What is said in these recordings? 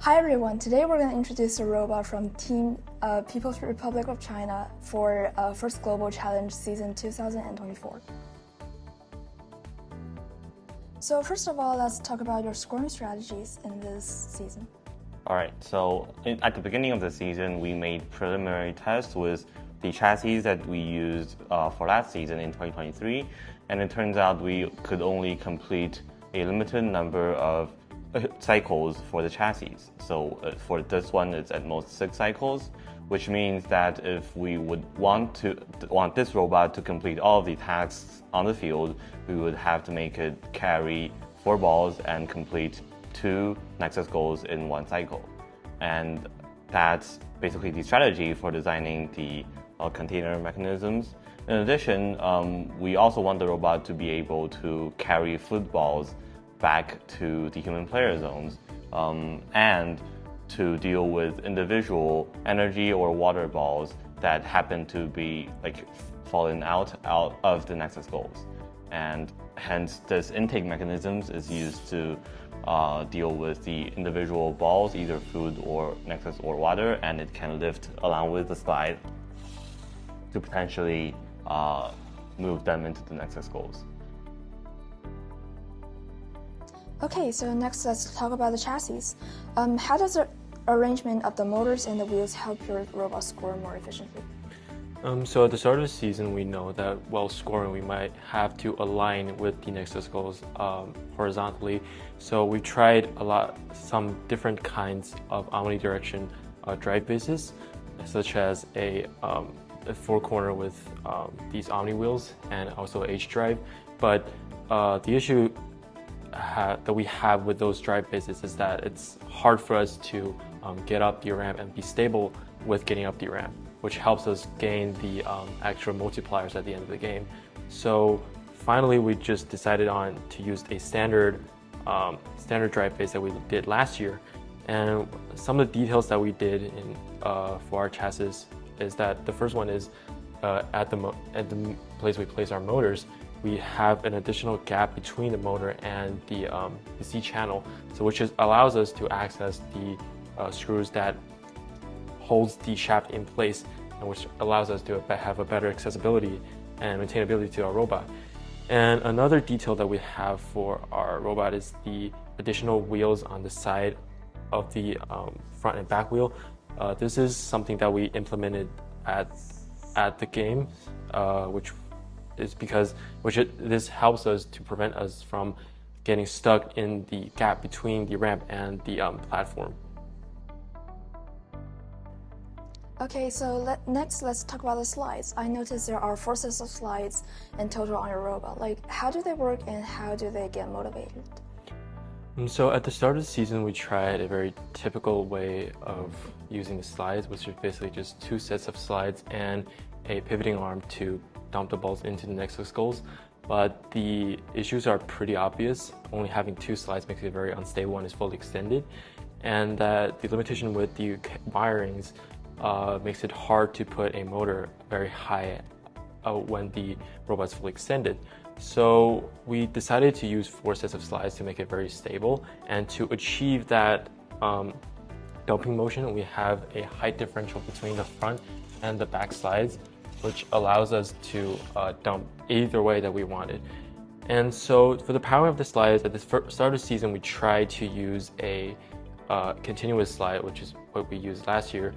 Hi everyone, today we're going to introduce a robot from Team People's Republic of China for First Global Challenge Season 2024. So first of all, let's talk about your scoring strategies in this season. Alright, so at the beginning of the season, we made preliminary tests with the chassis that we used for last season in 2023, and it turns out we could only complete a limited number of cycles for the chassis. So for this one, it's at most 6 cycles, which means that if we would want this robot to complete all of the tasks on the field, we would have to make it carry 4 balls and complete 2 Nexus goals in 1 cycle. And that's basically the strategy for designing the container mechanisms. In addition, we also want the robot to be able to carry footballs back to the human player zones and to deal with individual energy or water balls that happen to be fallen out of the Nexus goals. And hence this intake mechanisms is used to deal with the individual balls, either food or Nexus or water, and it can lift along with the slide to potentially move them into the Nexus goals. Okay, so next let's talk about the chassis. How does the arrangement of the motors and the wheels help your robot score more efficiently? So at the start of the season, we know that while scoring, we might have to align with the Nexus goals horizontally. So we tried some different kinds of omnidirection drive bases, such as a 4-corner with these Omni wheels and also H drive. But the issue that we have with those drive bases is that it's hard for us to get up the ramp and be stable with getting up the ramp, which helps us gain the extra multipliers at the end of the game. So finally, we just decided on to use a standard drive base that we did last year. And some of the details that we did for our chassis is that the first one is at the place we place our motors, we have an additional gap between the motor and the C channel, so which allows us to access the screws that holds the shaft in place, and which allows us to have a better accessibility and maintainability to our robot. And another detail that we have for our robot is the additional wheels on the side of the front and back wheel. This is something that we implemented at the game, this helps us to prevent us from getting stuck in the gap between the ramp and the platform. Okay, so next let's talk about the slides. I noticed there are 4 sets of slides in total on your robot. How do they work and how do they get motivated? So at the start of the season, we tried a very typical way of using the slides, which is basically just 2 sets of slides and a pivoting arm to dump the balls into the Nexus goals. But the issues are pretty obvious. Only having 2 slides makes it very unstable and is fully extended. And that the limitation with the wirings makes it hard to put a motor very high when the robot's fully extended. So we decided to use 4 sets of slides to make it very stable. And to achieve that dumping motion, we have a height differential between the front and the back slides, which allows us to dump either way that we wanted. And so for the powering of the slides, at the start of the season, we tried to use a continuous slide, which is what we used last year.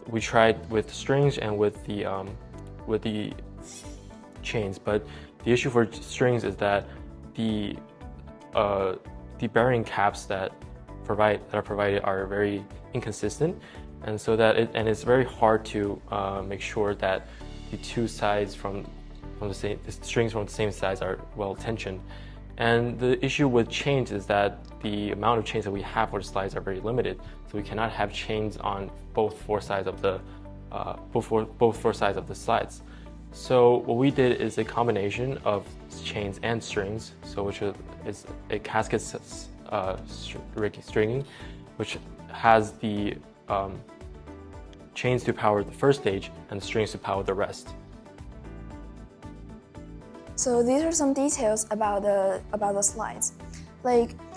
We tried with strings and with the chains, but the issue for strings is that the bearing caps that are provided are very inconsistent, and so it's very hard to make sure that the 2 sides the strings from the same size are well tensioned. And the issue with chains is that the amount of chains that we have for the slides are very limited, so we cannot have chains on both 4 sides of the slides. So what we did is a combination of chains and strings, which is a casket stringing, which has the chains to power the first stage and the strings to power the rest. So these are some details about the slides.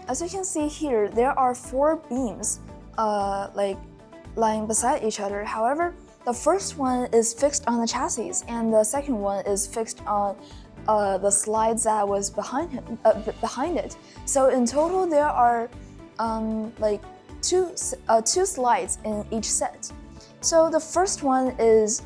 as you can see here, there are 4 beams like lying beside each other. However, the first one is fixed on the chassis, and the second one is fixed on the slides that was behind it. So in total, there are like two slides in each set. So the first one is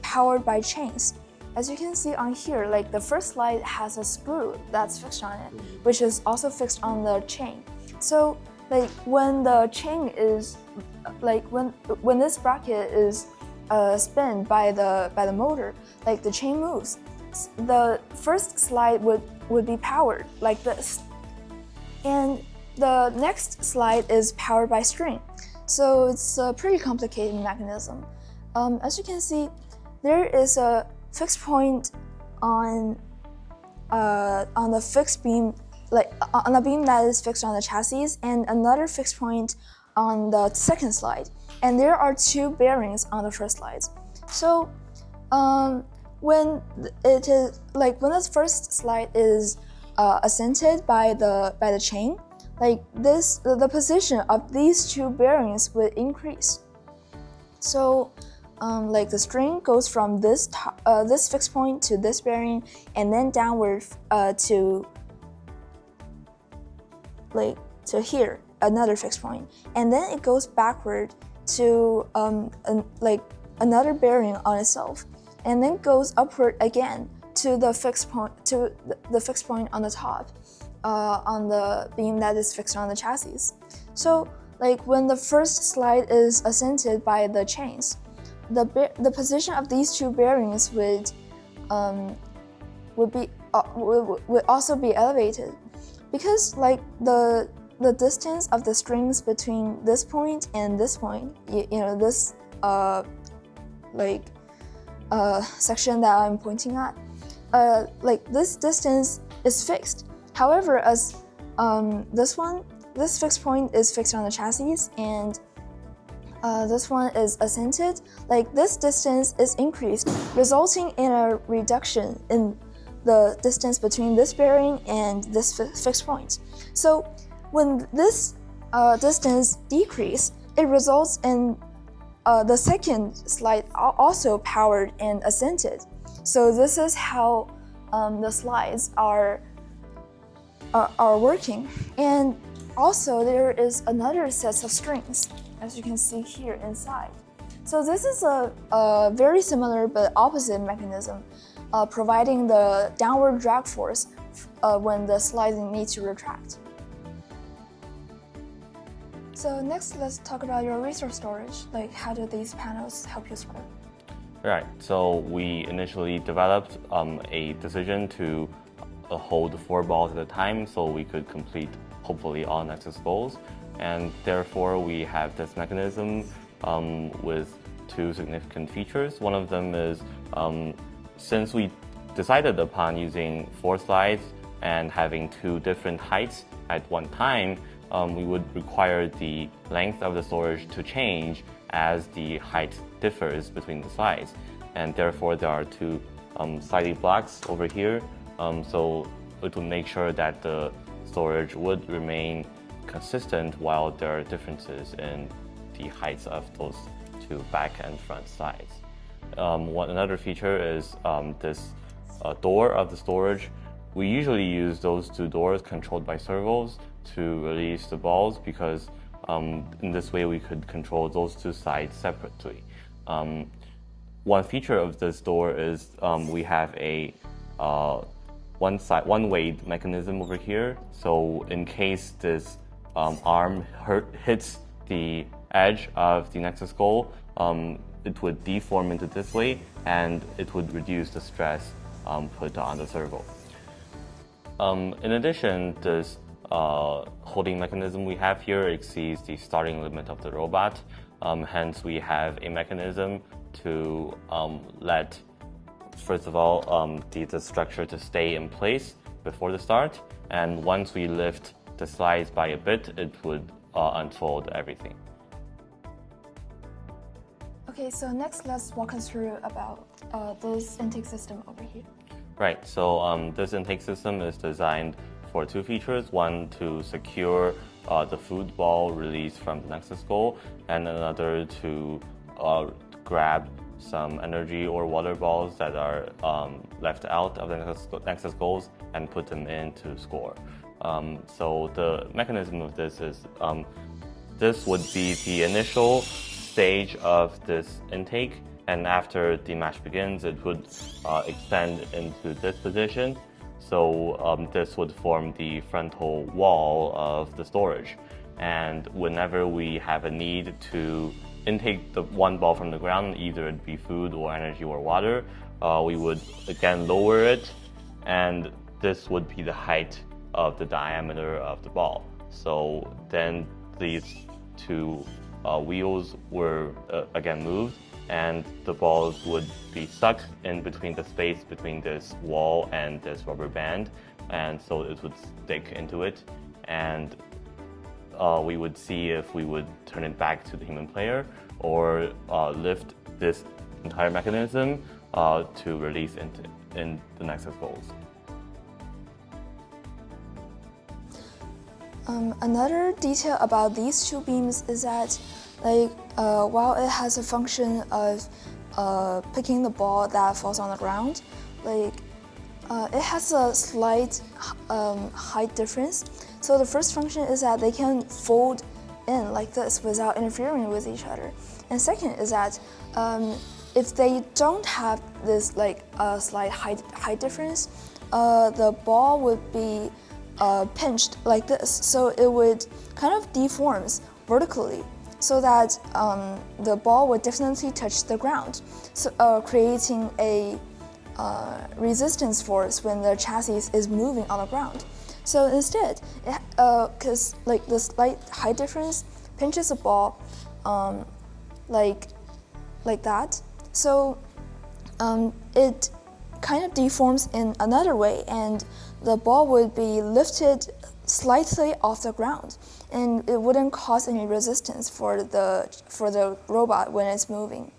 powered by chains. As you can see on here, like the first slide has a screw that's fixed on it, which is also fixed on the chain. So like when the chain is when this bracket is spun by the motor, like the chain moves. The first slide would be powered like this, and the next slide is powered by string. So it's a pretty complicated mechanism. As you can see, there is a fixed point on the fixed beam, like on the beam that is fixed on the chassis, and another fixed point on the second slide. And there are 2 bearings on the first slides. So when the first slide is ascended by the chain, like this, the position of these 2 bearings will increase. So like the string goes from this fixed point to this bearing, and then downward to here, another fixed point, and then it goes backward to another bearing on itself, and then goes upward again to the fixed point on the top, on the beam that is fixed on the chassis. So like when the first slide is ascended by the chains, the position of these 2 bearings would also be elevated, because like the distance of the strings between this point and this point, this section that I'm pointing at, like this distance is fixed. However, as this fixed point is fixed on the chassis, and this one is ascended, like this distance is increased, resulting in a reduction in the distance between this bearing and this fixed point. So when this distance decreases, it results in the second slide also powered and ascended. So this is how the slides are working. And also there is another set of strings, as you can see here inside. So this is a very similar but opposite mechanism, providing the downward drag force when the slides need to retract. So next, let's talk about your resource storage. Like, how do these panels help you store? Right, so we initially developed a decision to hold 4 balls at a time so we could complete hopefully all Nexus goals, and therefore we have this mechanism with 2 significant features. One of them is since we decided upon using 4 slides and having 2 different heights at one time, we would require the length of the storage to change as the height differs between the slides, and therefore there are 2 sliding blocks over here, so it will make sure that the storage would remain consistent while there are differences in the heights of those 2 back and front slides. Another feature is this door of the storage. We usually use those 2 doors controlled by servos to release the balls, because in this way we could control those 2 sides separately. One feature of this door is we have a one-way mechanism over here. So in case this arm hits the edge of the Nexus goal, it would deform into this way, and it would reduce the stress put on the servo. In addition, this holding mechanism we have here exceeds the starting limit of the robot. Hence, we have a mechanism to let, first of all, the structure to stay in place before the start, and once we lift the slides by a bit, it would unfold everything. Okay, so next let's walk us through about this intake system over here. Right, so this intake system is designed for two features: one to secure the food ball released from the Nexus goal, and another to grab some energy or water balls that are left out of the Nexus goals and put them in to score. So the mechanism of this is this would be the initial stage of this intake, and after the match begins, it would extend into this position. So this would form the frontal wall of the storage. And whenever we have a need to intake the one ball from the ground, either it be food or energy or water, we would again lower it, and this would be the height of the diameter of the ball. So then these two wheels were again moved, and the balls would be stuck in between the space between this wall and this rubber band, and so it would stick into it, and we would see if we would turn it back to the human player or lift this entire mechanism to release in the Nexus goals. Another detail about these two beams is that, while it has a function of picking the ball that falls on the ground, it has a slight height difference. So the first function is that they can fold in like this without interfering with each other. And second is that if they don't have this slight height difference, the ball would be pinched like this, so it would kind of deforms vertically, so that the ball would definitely touch the ground, so creating a resistance force when the chassis is moving on the ground. So instead, because the slight height difference pinches the ball like that, so it kind of deforms in another way, and the ball would be lifted slightly off the ground, and it wouldn't cause any resistance for the robot when it's moving.